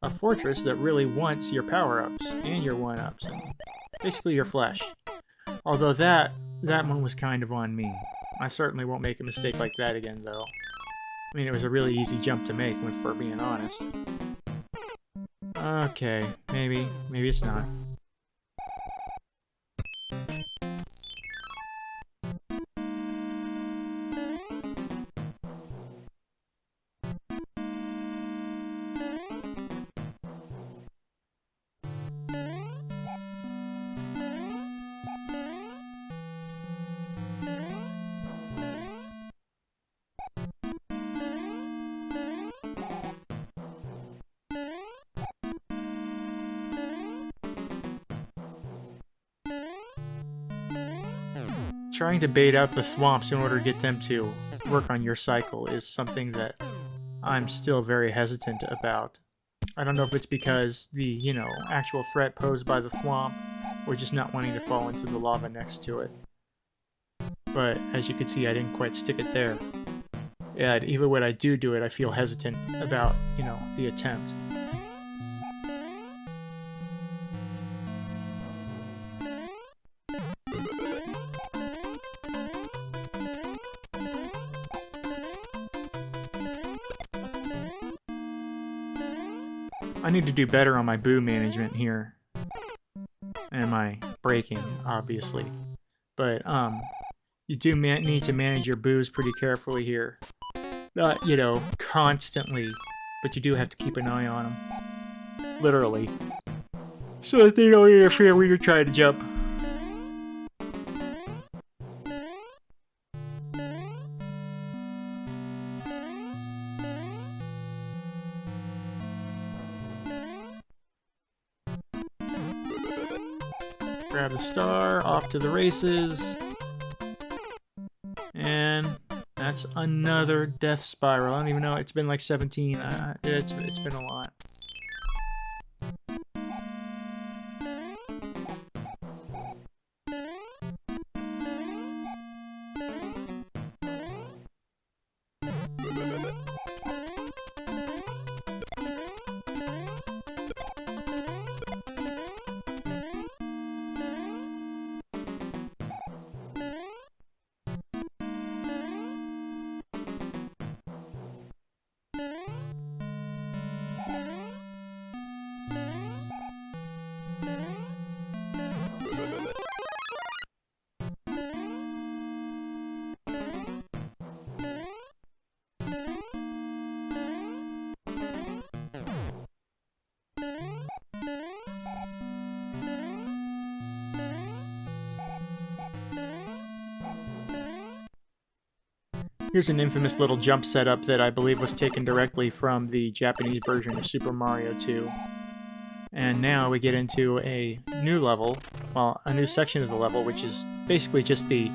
A fortress that really wants your power-ups and your 1-ups, and basically your flesh. Although that one was kind of on me. I certainly won't make a mistake like that again, though. I mean, it was a really easy jump to make, if we're being honest. Okay, maybe it's not. Trying to bait out the thwomps in order to get them to work on your cycle is something that I'm still very hesitant about. I don't know if it's because the, actual threat posed by the thwomp, or just not wanting to fall into the lava next to it. But as you can see, I didn't quite stick it there. And even when I do it, I feel hesitant about, the attempt. I need to do better on my boo management here. And my braking, obviously. But, you do need to manage your boos pretty carefully here. Not, constantly. But you do have to keep an eye on them. Literally. So that they don't interfere when you're trying to jump. Grab the star, off to the races. And that's another death spiral. I don't even know, it's been like 17. It's been a lot. Here's an infamous little jump setup that I believe was taken directly from the Japanese version of Super Mario 2. And now we get into a new level, well, a new section of the level, which is basically just the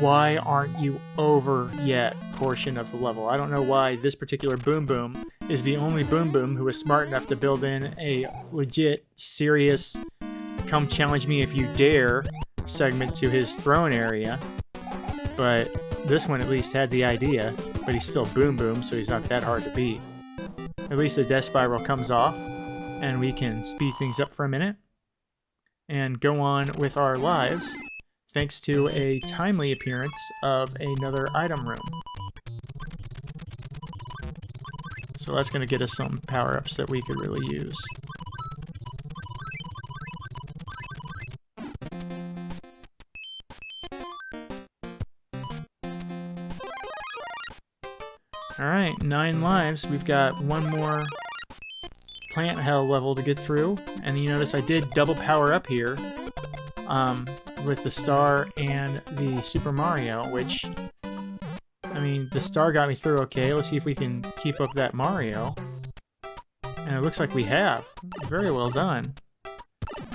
"why aren't you over yet" portion of the level. I don't know why this particular Boom Boom is the only Boom Boom who is smart enough to build in a legit, serious, come challenge me if you dare segment to his throne area. But this one at least had the idea, but he's still Boom Boom, so he's not that hard to beat. At least the death spiral comes off, and we can speed things up for a minute and go on with our lives, thanks to a timely appearance of another item room. So that's going to get us some power-ups that we could really use. Alright, 9 lives. We've got one more plant hell level to get through. And you notice I did double power up here with the star and the Super Mario, which, I mean, the star got me through okay. Let's see if we can keep up that Mario. And it looks like we have. Very well done.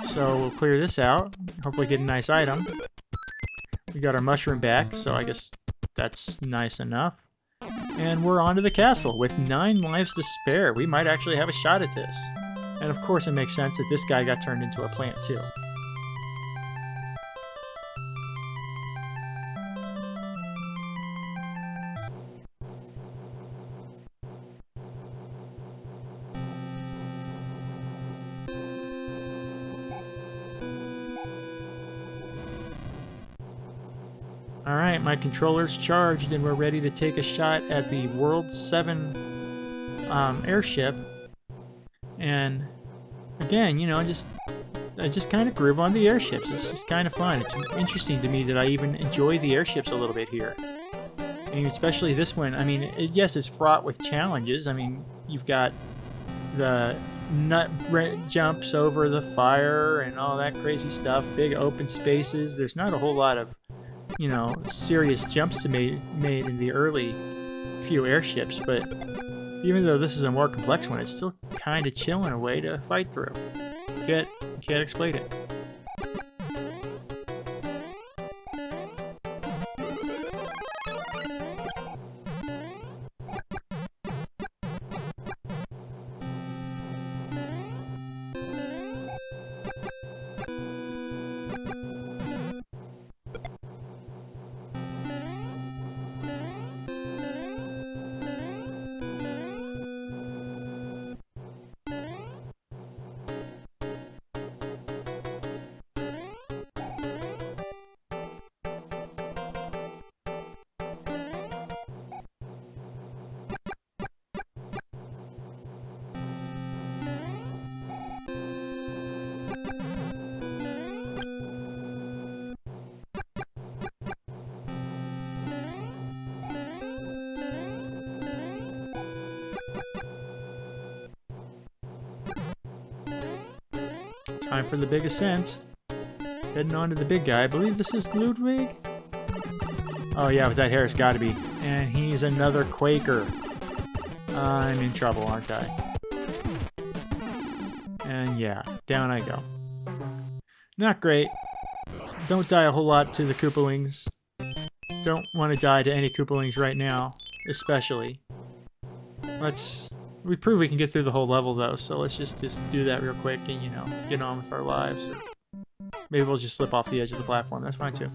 So we'll clear this out. Hopefully get a nice item. We got our mushroom back, so I guess that's nice enough. And we're on to the castle with 9 lives to spare. We might actually have a shot at this. And of course it makes sense that this guy got turned into a plant too. Alright, my controller's charged and we're ready to take a shot at the World 7 airship. And again, you know, I just kind of groove on the airships. It's just kind of fun. It's interesting to me that I even enjoy the airships a little bit here. I mean, especially this one. I mean, yes, it's fraught with challenges. I mean, you've got the nut jumps over the fire and all that crazy stuff. Big open spaces. There's not a whole lot of, you know, serious jumps to made in the early few airships, but even though this is a more complex one, it's still kind of chill in a way to fight through. Can't explain it. Time for the big ascent. Heading on to the big guy. I believe this is Ludwig? Oh yeah, with that hair it's gotta be. And he's another Quaker. I'm in trouble, aren't I? And yeah, down I go. Not great. Don't die a whole lot to the Koopalings. Don't want to die to any Koopalings right now, especially. We prove we can get through the whole level though, so let's just do that real quick and, you know, get on with our lives. Or maybe we'll just slip off the edge of the platform. That's fine too.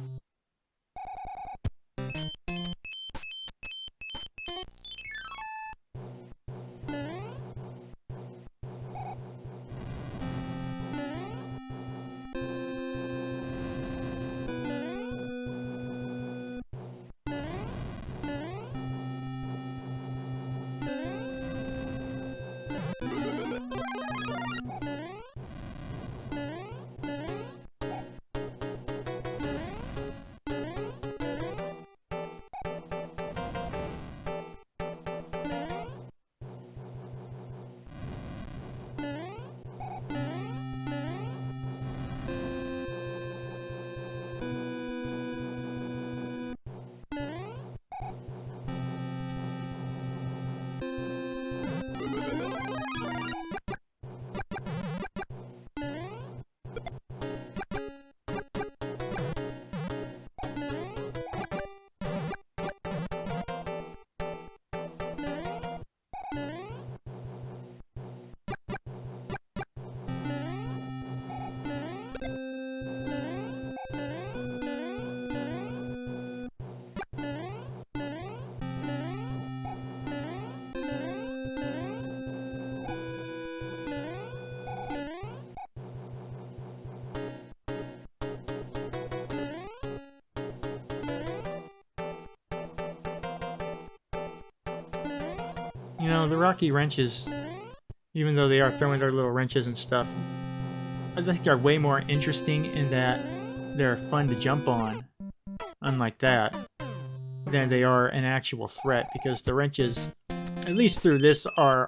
You know, the Rocky Wrenches, even though they are throwing their little wrenches and stuff, I think they're way more interesting in that they're fun to jump on, unlike that, than they are an actual threat, because the wrenches, at least through this, are,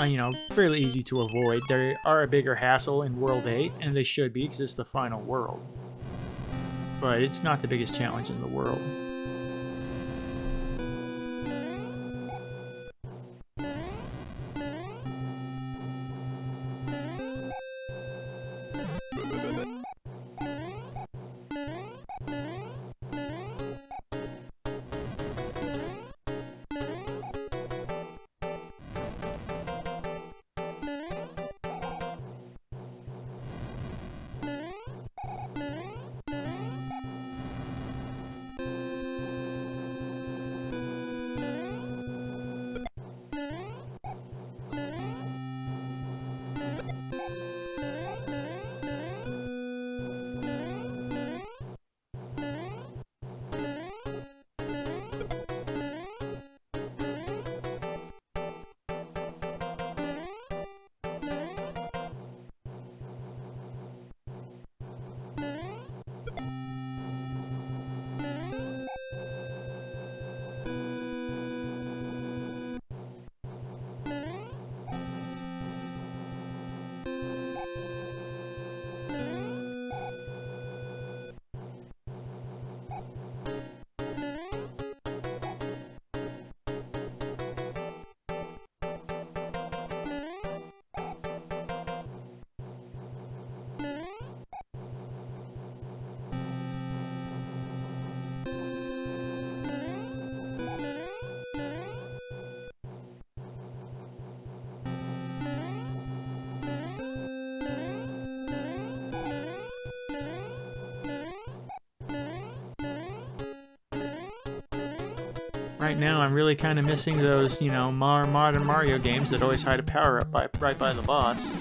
you know, fairly easy to avoid. They are a bigger hassle in World 8, and they should be, because it's the final world. But it's not the biggest challenge in the world. Right now, I'm really kind of missing those, you know, modern Mario games that always hide a power-up right by the boss.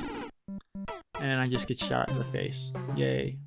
And I just get shot in the face. Yay.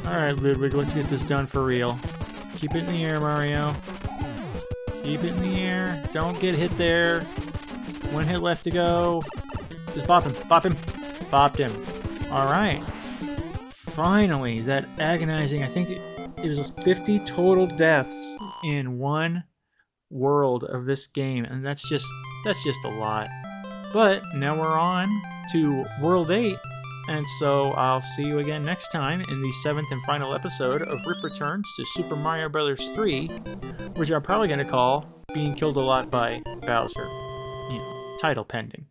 Alright, Ludwig, let's get this done for real. Keep it in the air, Mario. Keep it in the air. Don't get hit there. One hit left to go. Just bop him. Bop him. Bopped him. Alright. Finally, that agonizing, I think it was 50 total deaths in one world of this game, and that's just a lot. But now we're on to World 8, and so I'll see you again next time in the 7th and final episode of Rip Returns to Super Mario Bros. 3, which I'm probably going to call Being Killed a Lot by Bowser. You know, title pending.